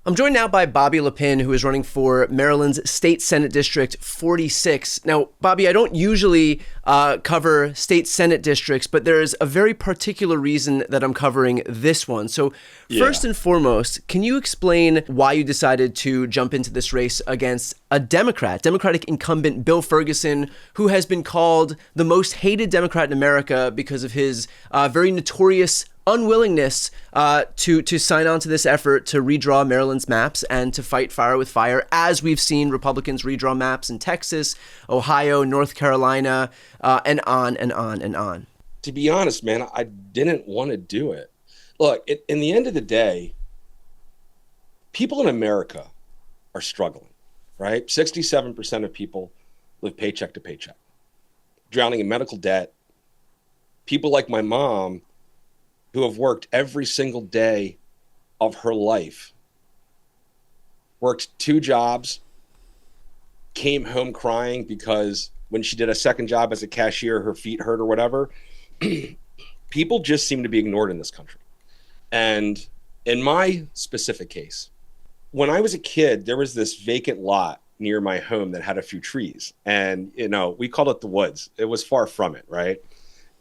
I'm joined now by Bobby LaPin, who is running for Maryland's State Senate District 46. Now, Bobby, I don't usually cover state Senate districts, but there's a very particular reason that I'm covering this one. So first and foremost, can you explain why you decided to jump into this race against a Democratic incumbent Bill Ferguson, who has been called the most hated Democrat in America because of his very notorious unwillingness to sign on to this effort to redraw Maryland's maps and to fight fire with fire, as we've seen Republicans redraw maps in Texas, Ohio, North Carolina, and on and on and on. To be honest, man, I didn't want to do it. Look, in the end of the day, people in America are struggling, right? 67% of people live paycheck to paycheck, drowning in medical debt. People like my mom, who have worked every single day of her life, worked 2 jobs, came home crying because when she did a second job as a cashier, her feet hurt or whatever. People just seem to be ignored in this country. And in my specific case, when I was a kid, there was this vacant lot near my home that had a few trees. And, we called it the woods. It was far from it, right?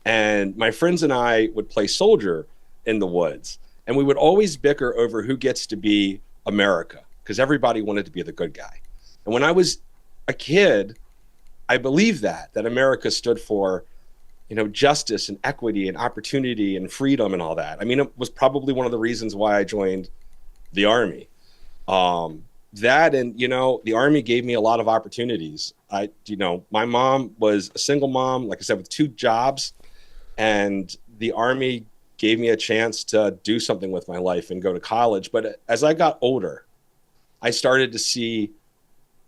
And my friends and I would play soldier in the woods. And we would always bicker over who gets to be America, because everybody wanted to be the good guy. And when I was a kid, I believed that America stood for, justice and equity and opportunity and freedom and all that. I mean, it was probably one of the reasons why I joined the Army. That and, the Army gave me a lot of opportunities. My mom was a single mom, like I said, with 2 jobs. And the Army gave me a chance to do something with my life and go to college. But as I got older, I started to see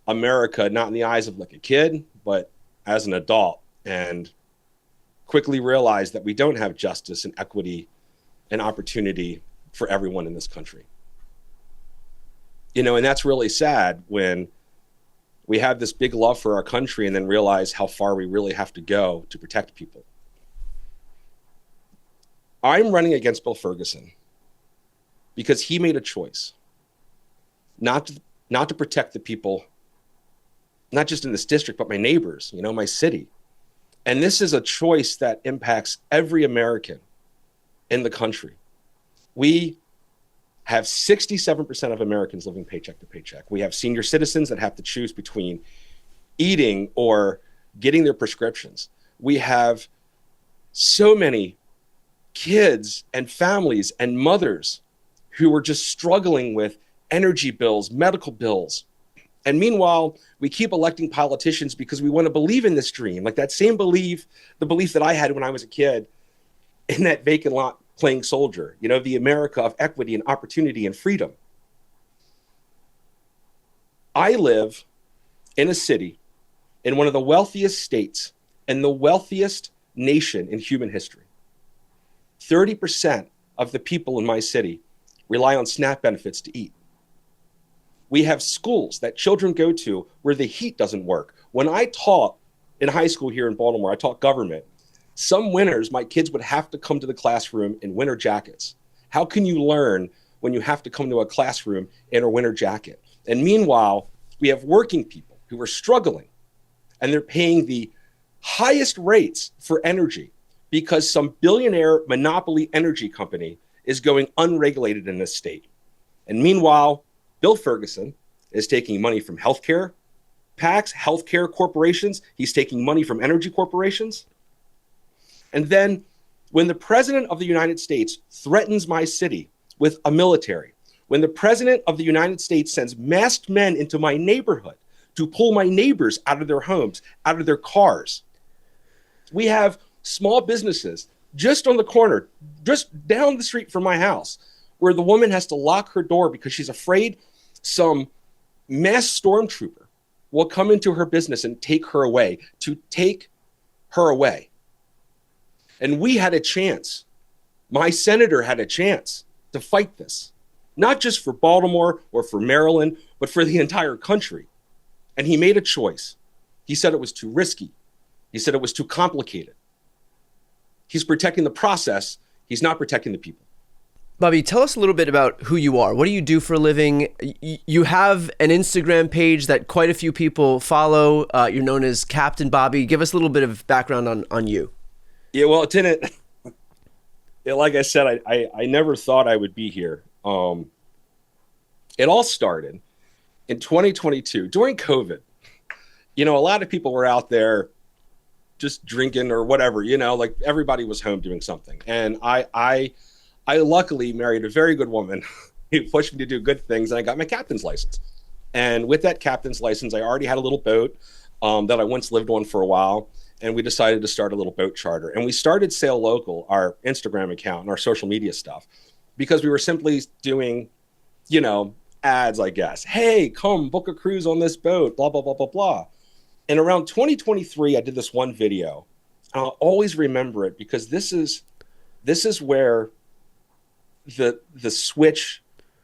America not in the eyes of like a kid, but as an adult, and quickly realized that we don't have justice and equity and opportunity for everyone in this country. And that's really sad when we have this big love for our country and then realize how far we really have to go to protect people. I'm running against Bill Ferguson because he made a choice not to protect the people, not just in this district, but my neighbors, my city. And this is a choice that impacts every American in the country. We have 67% of Americans living paycheck to paycheck. We have senior citizens that have to choose between eating or getting their prescriptions. We have so many kids and families and mothers who are just struggling with energy bills, medical bills. And meanwhile, we keep electing politicians because we want to believe in this dream, like that same belief, the belief that I had when I was a kid in that vacant lot playing soldier, the America of equity and opportunity and freedom. I live in a city in one of the wealthiest states and the wealthiest nation in human history. 30% of the people in my city rely on SNAP benefits to eat. We have schools that children go to where the heat doesn't work. When I taught in high school here in Baltimore, I taught government. Some winters, my kids would have to come to the classroom in winter jackets. How can you learn when you have to come to a classroom in a winter jacket? And meanwhile, we have working people who are struggling, and they're paying the highest rates for energy because some billionaire monopoly energy company is going unregulated in this state. And meanwhile, Bill Ferguson is taking money from healthcare PACs, healthcare corporations. He's taking money from energy corporations. And then when the president of the United States threatens my city with a military, when the president of the United States sends masked men into my neighborhood to pull my neighbors out of their homes, out of their cars, we have small businesses just on the corner, just down the street from my house, where the woman has to lock her door because she's afraid some masked stormtrooper will come into her business and take her away, to take her away. And we had a chance. My senator had a chance to fight this, not just for Baltimore or for Maryland, but for the entire country. And he made a choice. He said it was too risky. He said it was too complicated. He's protecting the process. He's not protecting the people. Bobby, tell us a little bit about who you are. What do you do for a living? You have an Instagram page that quite a few people follow. You're known as Captain Bobby. Give us a little bit of background on you. Yeah, well, it didn't. Yeah, like I said, I never thought I would be here. It all started in 2022 during COVID. A lot of people were out there just drinking or whatever, like everybody was home doing something. And I luckily married a very good woman who pushed me to do good things, and I got my captain's license. And with that captain's license, I already had a little boat that I once lived on for a while, and we decided to start a little boat charter. And we started Sail Local, our Instagram account and our social media stuff, because we were simply doing, ads, I guess. Hey, come book a cruise on this boat, blah, blah, blah, blah, blah. And around 2023, I did this one video. I'll always remember it because this is where the switch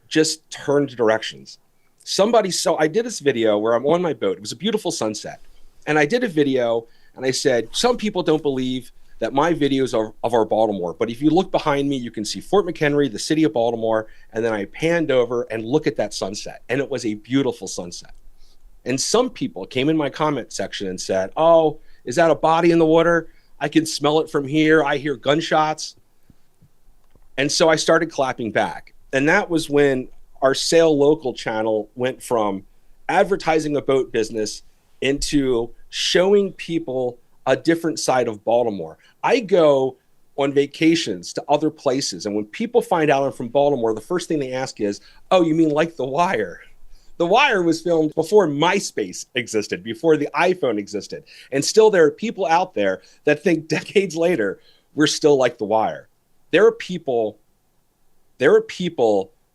just turned directions. So I did this video where I'm on my boat. It was a beautiful sunset. And I did a video and I said, some people don't believe that my videos are of our Baltimore, but if you look behind me, you can see Fort McHenry, the city of Baltimore. And then I panned over and look at that sunset. And it was a beautiful sunset. And some people came in my comment section and said, oh, is that a body in the water? I can smell it from here. I hear gunshots. And so I started clapping back. And that was when our Sail Local channel went from advertising a boat business into showing people a different side of Baltimore. I go on vacations to other places. And when people find out I'm from Baltimore, the first thing they ask is, oh, you mean like The Wire? The Wire was filmed before MySpace existed, before the iPhone existed. And still there are people out there that think decades later, we're still like The Wire. There are people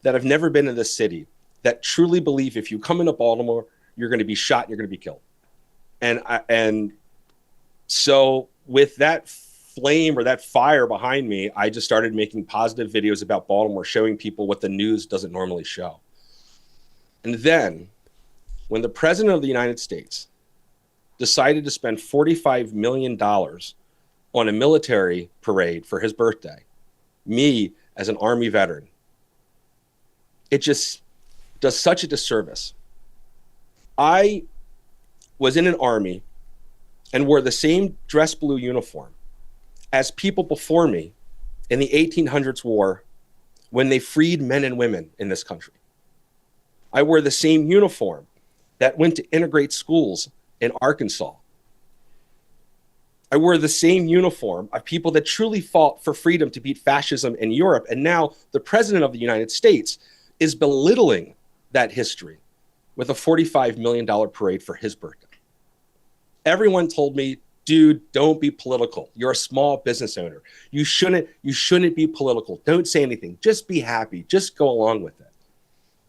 that have never been in this city that truly believe if you come into Baltimore, you're going to be shot, you're going to be killed. And so with that flame or that fire behind me, I just started making positive videos about Baltimore, showing people what the news doesn't normally show. And then when the president of the United States decided to spend $45 million on a military parade for his birthday, me as an Army veteran, it just does such a disservice. I was in an Army and wore the same dress blue uniform as people before me in the 1800s wore when they freed men and women in this country. I wore the same uniform that went to integrate schools in Arkansas. I wore the same uniform of people that truly fought for freedom to beat fascism in Europe. And now the president of the United States is belittling that history with a $45 million parade for his birthday. Everyone told me, dude, don't be political. You're a small business owner. You shouldn't be political. Don't say anything. Just be happy. Just go along with it.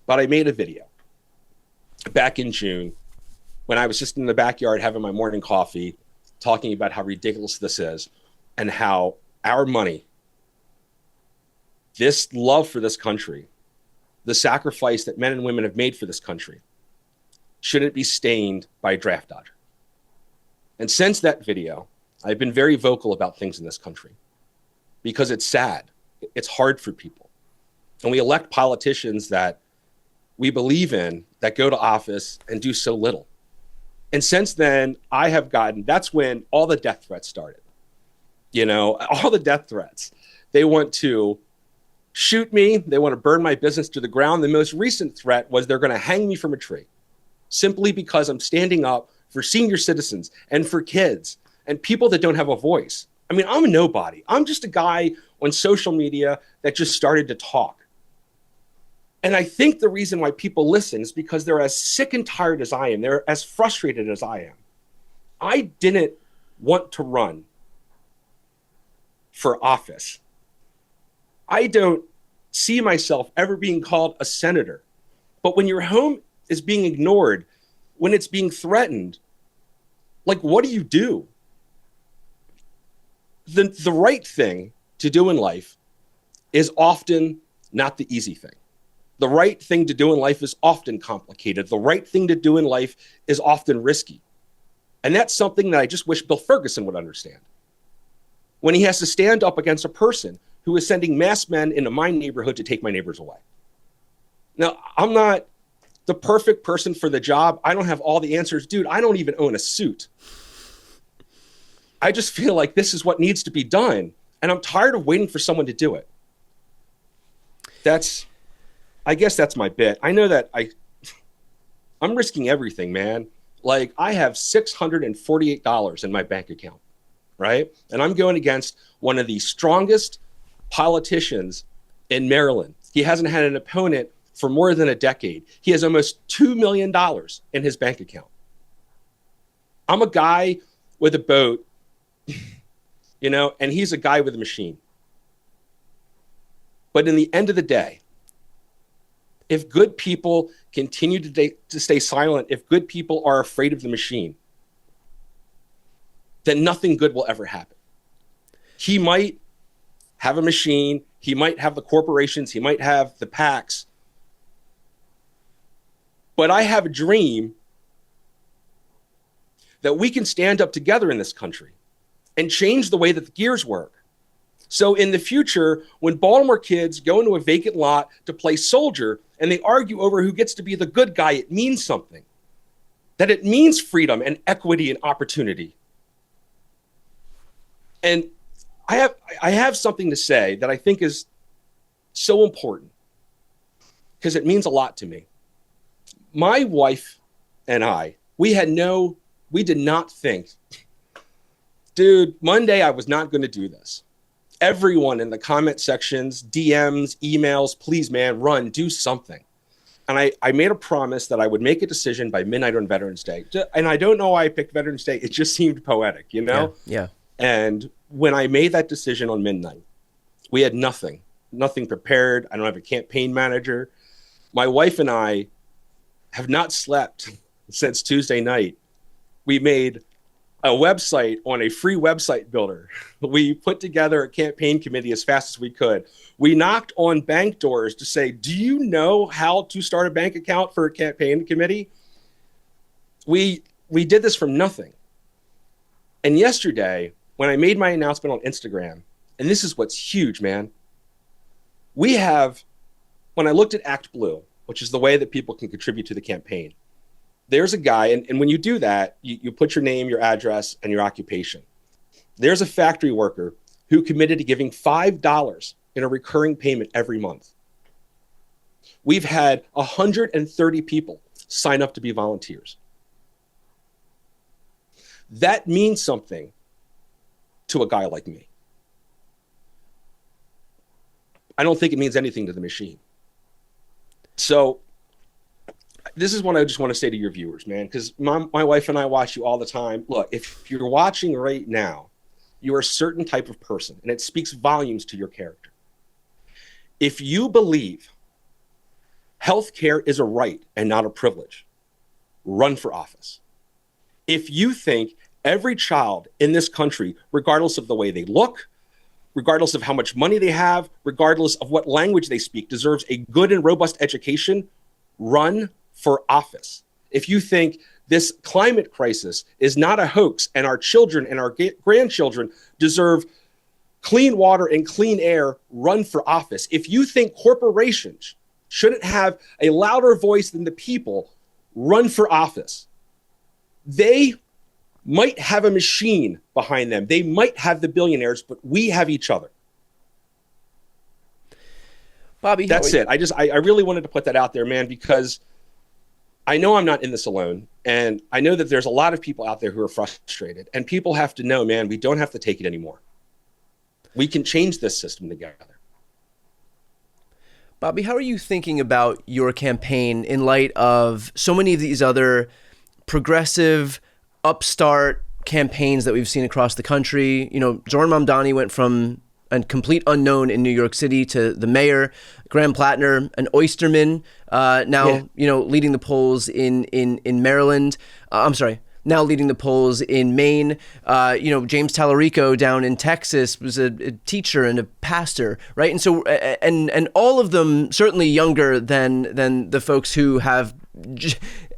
But I made a video back in June when I was just in the backyard having my morning coffee, talking about how ridiculous this is and how our money, this love for this country, the sacrifice that men and women have made for this country, shouldn't be stained by a draft dodger. And since that video, I've been very vocal about things in this country because it's sad. It's hard for people. And we elect politicians that we believe in that go to office and do so little. And since then, that's when all the death threats started. All the death threats. They want to shoot me. They want to burn my business to the ground. The most recent threat was they're going to hang me from a tree simply because I'm standing up for senior citizens and for kids and people that don't have a voice. I mean, I'm a nobody. I'm just a guy on social media that just started to talk. And I think the reason why people listen is because they're as sick and tired as I am. They're as frustrated as I am. I didn't want to run for office. I don't see myself ever being called a senator. But when your home is being ignored, when it's being threatened, like, what do you do? The right thing to do in life is often not the easy thing. The right thing to do in life is often complicated. The right thing to do in life is often risky. And that's something that I just wish Bill Ferguson would understand. When he has to stand up against a person who is sending masked men into my neighborhood to take my neighbors away. Now, I'm not the perfect person for the job. I don't have all the answers. Dude, I don't even own a suit. I just feel like this is what needs to be done. And I'm tired of waiting for someone to do it. I guess that's my bit. I know that I'm risking everything, man. Like, I have $648 in my bank account, right? And I'm going against one of the strongest politicians in Maryland. He hasn't had an opponent for more than a decade. He has almost $2 million in his bank account. I'm a guy with a boat, and he's a guy with a machine. But in the end of the day, if good people continue to stay silent, if good people are afraid of the machine, then nothing good will ever happen. He might have a machine, he might have the corporations, he might have the PACs, but I have a dream that we can stand up together in this country and change the way that the gears work. So in the future, when Baltimore kids go into a vacant lot to play soldier and they argue over who gets to be the good guy, it means something. That it means freedom and equity and opportunity. And I have something to say that I think is so important because it means a lot to me. My wife and I, we did not think, dude, Monday I was not going to do this. Everyone in the comment sections, DMs, emails, please, man, run, do something. And I made a promise that I would make a decision by midnight on Veterans Day. And I don't know why I picked Veterans Day. It just seemed poetic, Yeah. And when I made that decision on midnight, we had nothing prepared. I don't have a campaign manager. My wife and I have not slept since Tuesday night. We made a website on a free website builder. We put together a campaign committee as fast as we could. We knocked on bank doors to say, do you know how to start a bank account for a campaign committee? We did this from nothing. And yesterday, when I made my announcement on Instagram, and this is what's huge, man, when I looked at Act Blue, which is the way that people can contribute to the campaign, there's a guy, and when you do that, you put your name, your address, and your occupation. There's a factory worker who committed to giving $5 in a recurring payment every month. We've had 130 people sign up to be volunteers. That means something to a guy like me. I don't think it means anything to the machine. So this is what I just want to say to your viewers, man, because my wife and I watch you all the time. Look, if you're watching right now, you are a certain type of person, and it speaks volumes to your character. If you believe healthcare is a right and not a privilege, run for office. If you think every child in this country, regardless of the way they look, regardless of how much money they have, regardless of what language they speak, deserves a good and robust education, run for office. If you think this climate crisis is not a hoax and our children and our grandchildren deserve clean water and clean air, run for office. If you think corporations shouldn't have a louder voice than the people, run for office. They might have a machine behind them. They might have the billionaires, but we have each other. Bobby, that's it. I really wanted to put that out there, man, because I know I'm not in this alone. And I know that there's a lot of people out there who are frustrated, and people have to know, man, we don't have to take it anymore. We can change this system together. Bobby, how are you thinking about your campaign in light of so many of these other progressive, upstart campaigns that we've seen across the country? You know, Zohran Mamdani went from a complete unknown in New York City to the mayor. Graham Plattner, an oysterman, leading the polls in Maryland. Now leading the polls in Maine. James Tallarico down in Texas was a teacher and a pastor, right? And so, and all of them certainly younger than the folks who have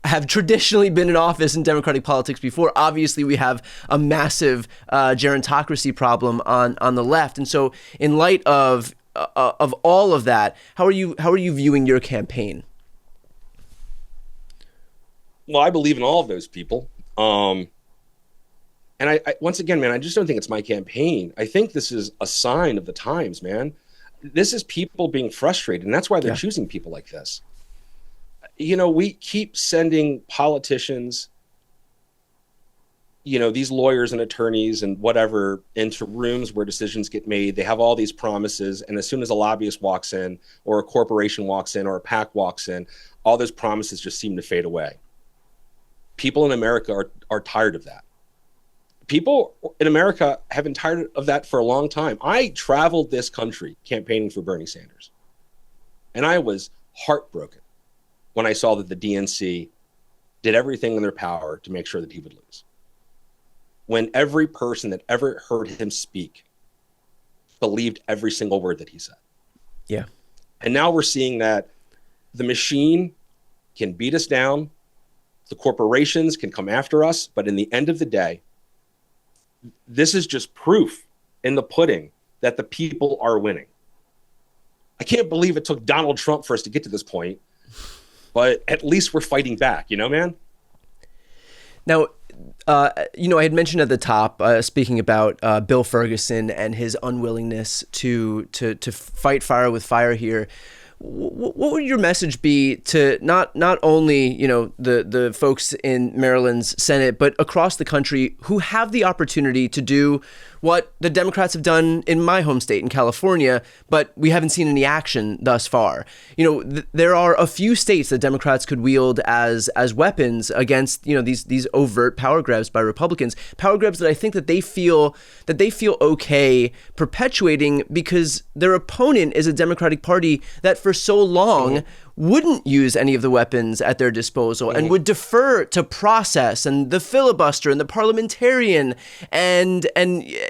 have traditionally been in office in Democratic politics before. Obviously, we have a massive gerontocracy problem on the left, and so in light of all of that, how are you viewing your campaign? Well, I believe in all of those people. And I once again, man, I just don't think it's my campaign. I think this is a sign of the times, man. This is people being frustrated, and that's why they're choosing people like this. You know, we keep sending politicians, you know, these lawyers and attorneys and whatever into rooms where decisions get made. They have all these promises, and as soon as a lobbyist walks in, or a corporation walks in, or a PAC walks in, all those promises just seem to fade away. People in America are tired of that. People in America have been tired of that for a long time. I traveled this country campaigning for Bernie Sanders, and I was heartbroken when I saw that the DNC did everything in their power to make sure that he would lose. When every person that ever heard him speak believed every single word that he said. Yeah. And now we're seeing that the machine can beat us down. The corporations can come after us, but in the end of the day, this is just proof in the pudding that the people are winning. I can't believe it took Donald Trump for us to get to this point, but at least we're fighting back, you know, man? Now, you know, I had mentioned at the top, speaking about Bill Ferguson and his unwillingness to fight fire with fire here. What would your message be to not only, you know, the folks in Maryland's Senate, but across the country who have the opportunity to do what the Democrats have done in my home state in California, but we haven't seen any action thus far? You know, there are a few states that Democrats could wield as weapons against, you know, these overt power grabs by Republicans, power grabs that I think that they feel okay perpetuating because their opponent is a Democratic Party that for so long wouldn't use any of the weapons at their disposal and would defer to process and the filibuster and the parliamentarian and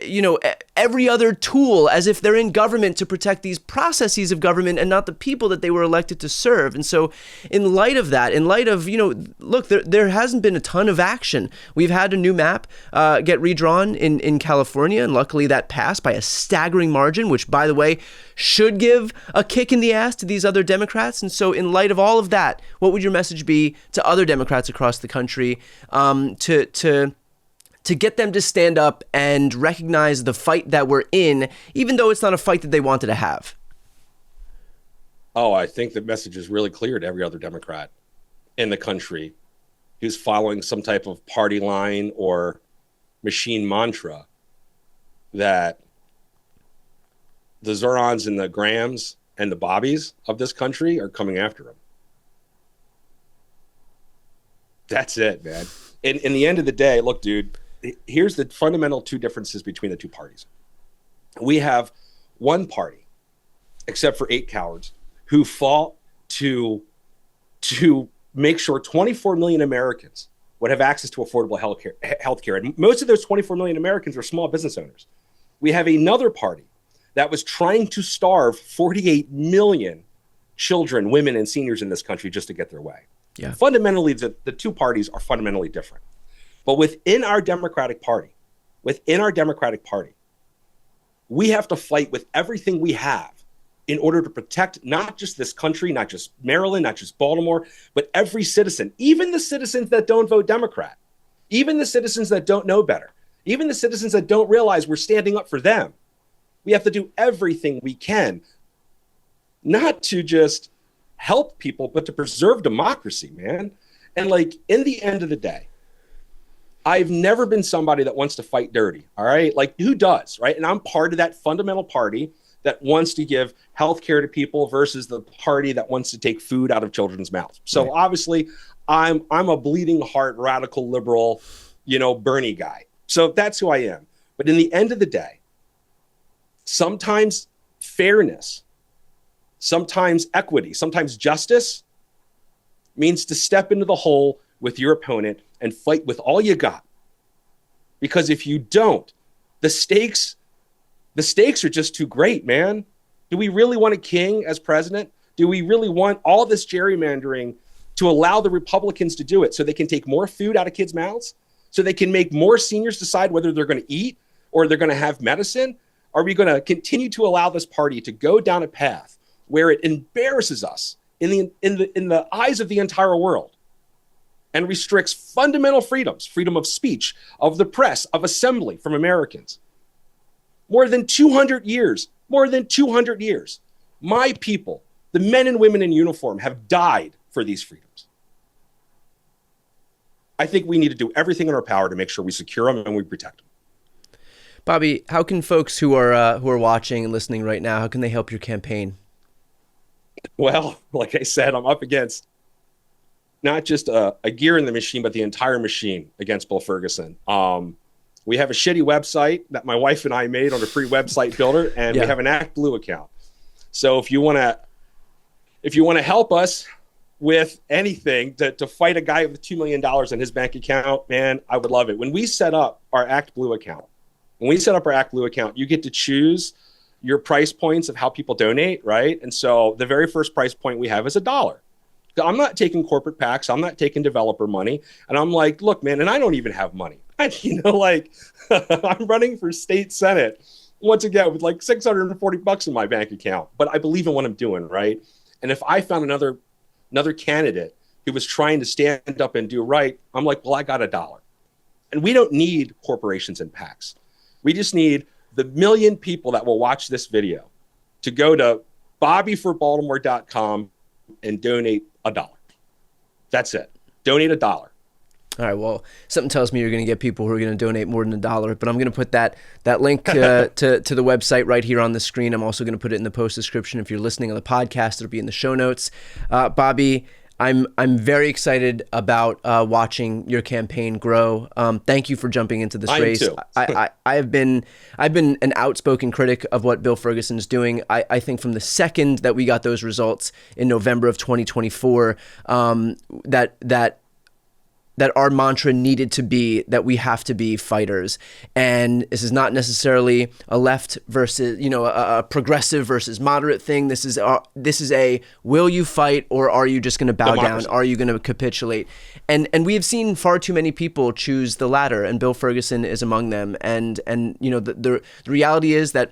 you know, every other tool as if they're in government to protect these processes of government and not the people that they were elected to serve. And so in light of that, in light of, you know, look, there hasn't been a ton of action. We've had a new map get redrawn in California, and luckily that passed by a staggering margin, which, by the way, should give a kick in the ass to these other Democrats. And so in light of all of that, what would your message be to other Democrats across the country to get them to stand up and recognize the fight that we're in, even though it's not a fight that they wanted to have? Oh, I think the message is really clear to every other Democrat in the country who's following some type of party line or machine mantra that the Zorons and the Grahams and the Bobbies of this country are coming after him. That's it, man. In the end of the day, look, dude, here's the fundamental two differences between the two parties. We have one party, except for 8 cowards, who fought to make sure 24 million Americans would have access to affordable healthcare. And most of those 24 million Americans are small business owners. We have another party that was trying to starve 48 million children, women, and seniors in this country just to get their way. Yeah. Fundamentally, the two parties are fundamentally different. But within our Democratic Party, we have to fight with everything we have in order to protect not just this country, not just Maryland, not just Baltimore, but every citizen, even the citizens that don't vote Democrat, even the citizens that don't know better, even the citizens that don't realize we're standing up for them. We have to do everything we can, not to just help people, but to preserve democracy, man. And like, in the end of the day, I've never been somebody that wants to fight dirty, all right? Like, who does, right? And I'm part of that fundamental party that wants to give healthcare to people versus the party that wants to take food out of children's mouths. So right. Obviously, I'm a bleeding heart, radical liberal, you know, Bernie guy. So that's who I am. But in the end of the day, sometimes fairness, sometimes equity, sometimes justice means to step into the hole with your opponent and fight with all you got. Because if you don't, the stakes are just too great, man. Do we really want a king as president? Do we really want all this gerrymandering to allow the Republicans to do it so they can take more food out of kids' mouths, so they can make more seniors decide whether they're going to eat or they're going to have medicine? Are we going to continue to allow this party to go down a path where it embarrasses us in the eyes of the entire world and restricts fundamental freedoms, freedom of speech, of the press, of assembly from Americans? More than 200 years, my people, the men and women in uniform, have died for these freedoms. I think we need to do everything in our power to make sure we secure them and we protect them. Bobby, how can folks who are watching and listening right now, how can they help your campaign? Well, like I said, I'm up against not just a gear in the machine, but the entire machine against Bill Ferguson. We have a shitty website that my wife and I made on a free website builder, and we have an ActBlue account. So if you want to help us with anything to fight a guy with $2 million in his bank account, man, I would love it. When we set up our ActBlue account, you get to choose your price points of how people donate, right? And so the very first price point we have is $1. I'm not taking corporate PACs. I'm not taking developer money. And I'm like, look, man, and I don't even have money. I'm running for state Senate once again with like $640 in my bank account, but I believe in what I'm doing, right? And if I found another candidate who was trying to stand up and do right, I'm like, well, I got $1. And we don't need corporations and PACs. We just need the million people that will watch this video to go to bobbyforbaltimore.com and donate $1. That's it. Donate $1. All right. Well, something tells me you're going to get people who are going to donate more than $1, but I'm going to put that link to the website right here on the screen. I'm also going to put it in the post description. If you're listening on the podcast, it'll be in the show notes. Bobby, I'm very excited about watching your campaign grow. Thank you for jumping into this race. Too. I've been an outspoken critic of what Bill Ferguson is doing. I think from the second that we got those results in November of 2024, that our mantra needed to be that we have to be fighters. And this is not necessarily a left versus, a progressive versus moderate thing. This is a, will you fight or are you just going to bow down? Are you going to capitulate? And we have seen far too many people choose the latter, and Bill Ferguson is among them. And the reality is that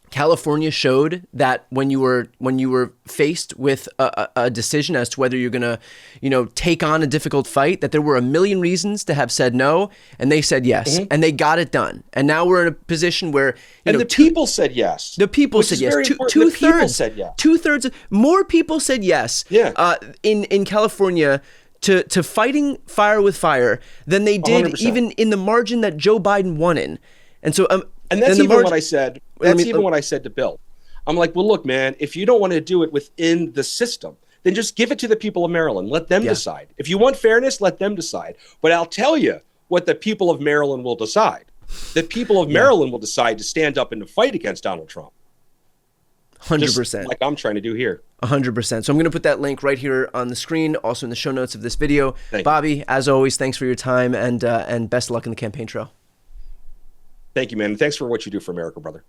California showed that when you were faced with a decision as to whether you're going to, take on a difficult fight, that there were a million reasons to have said no, and they said yes, and they got it done. And now we're in a position where the people said yes. The people said yes. Two-thirds said yes. Two-thirds more people said yes. Yeah. In California to fighting fire with fire than they did 100%. Even in the margin that Joe Biden won in. And so and that's even what I said. That's even what I said to Bill. I'm like, well, look, man, if you don't want to do it within the system, then just give it to the people of Maryland. Let them decide. If you want fairness, let them decide. But I'll tell you what the people of Maryland will decide. The people of Maryland will decide to stand up and to fight against Donald Trump. 100%. Like I'm trying to do here. 100%. So I'm going to put that link right here on the screen, also in the show notes of this video. Bobby, as always, thanks for your time and best of luck in the campaign trail. Thank you, man. And thanks for what you do for America, brother.